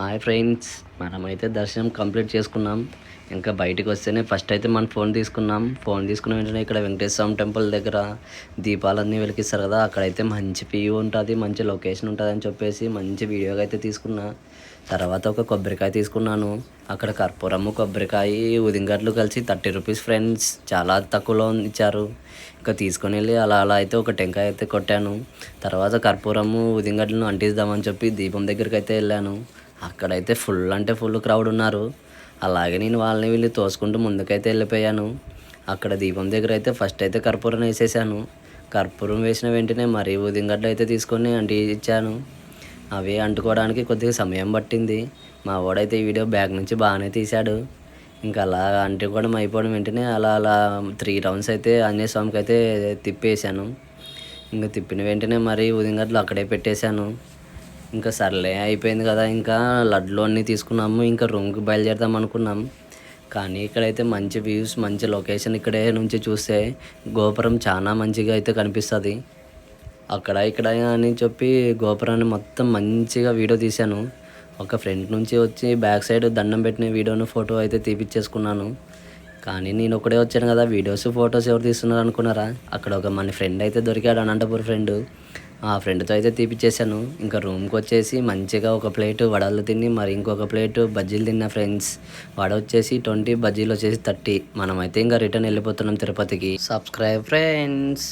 Hi friends, మనమైతే దర్శనం complete చేసుకున్నాం. ఇంకా బయటికి వస్తేనే ఫస్ట్ అయితే మన ఫోన్ తీసుకున్నాం. ఫోన్ తీసుకున్న వెంటనే ఇక్కడ వెంకటేశ్వర స్వామి టెంపుల్ దగ్గర దీపాలన్నీ వెలిగిస్తారు కదా, అక్కడైతే మంచి వ్యూ ఉంటుంది, మంచి లొకేషన్ ఉంటుంది అని చెప్పేసి మంచి వీడియోగా అయితే తీసుకున్నా. తర్వాత ఒక కొబ్బరికాయ తీసుకున్నాను. అక్కడ కర్పూరము, కొబ్బరికాయ, ఉదింగడ్లు కలిసి 30 రూపీస్ ఫ్రెండ్స్, చాలా తక్కువలో ఇచ్చారు. ఇంకా తీసుకొని వెళ్ళి అలా అలా అయితే ఒక టెంకాయ అయితే కొట్టాను. తర్వాత కర్పూరము, ఉదింగడ్లను అంటిద్దామని చెప్పి దీపం దగ్గరికి అయితే వెళ్ళాను. అక్కడైతే ఫుల్ అంటే ఫుల్ క్రౌడ్ ఉన్నారు. అలాగే నేను వాళ్ళని వీళ్ళు తోసుకుంటూ ముందుకైతే వెళ్ళిపోయాను. అక్కడ దీపం దగ్గర అయితే ఫస్ట్ అయితే కర్పూరం వేసేసాను. కర్పూరం వేసిన వెంటనే మరీ ఊదింగడ్డ అయితే తీసుకొని ఇచ్చాను. అవి అంటుకోవడానికి కొద్దిగా సమయం పట్టింది. మా వాడైతే ఈ వీడియో బ్యాగ్ నుంచి బాగానే తీశాడు. ఇంకా అలా అంటుకోవడం అయిపోవడం వెంటనే అలా అలా 3 రౌండ్స్ అయితే ఆంజనేయ స్వామికి అయితే తిప్పేసాను. ఇంకా తిప్పిన వెంటనే మరీ ఊదింగడ్డలు అక్కడే పెట్టేశాను. ఇంకా సర్లే అయిపోయింది కదా, ఇంకా లడ్లు అన్నీ తీసుకున్నాము. ఇంకా రూమ్కి బయలుదేరుదాం అనుకున్నాం. కానీ ఇక్కడైతే మంచి వ్యూస్, మంచి లొకేషన్. ఇక్కడే నుంచి చూస్తే గోపురం చాలా మంచిగా అయితే కనిపిస్తుంది. అక్కడ ఇక్కడ అని చెప్పి గోపురాన్ని మొత్తం మంచిగా వీడియో తీశాను. ఒక ఫ్రంట్ నుంచి వచ్చి బ్యాక్ సైడ్ దండం పెట్టిన వీడియోను ఫోటో అయితే తీపిచ్చేసుకున్నాను. కానీ నేను ఒకడే వచ్చాను కదా, వీడియోస్ ఫొటోస్ ఎవరు తీస్తున్నారు అనుకున్నారా? అక్కడ ఒక మన ఫ్రెండ్ అయితే దొరికాడు, అనంతపురం ఫ్రెండ్. ఆ ఫ్రెండ్తో అయితే తీపిచ్చేసాను. ఇంకా రూమ్కి వచ్చేసి మంచిగా ఒక ప్లేట్ వడలు తిని మరి ఇంకొక ప్లేట్ బజ్జీలు తిన్నా ఫ్రెండ్స్. వడ వచ్చేసి 20, బజ్జీలు వచ్చేసి 30. మనమైతే ఇంకా రిటర్న్ వెళ్ళిపోతున్నాం తిరుపతికి. Subscribe friends.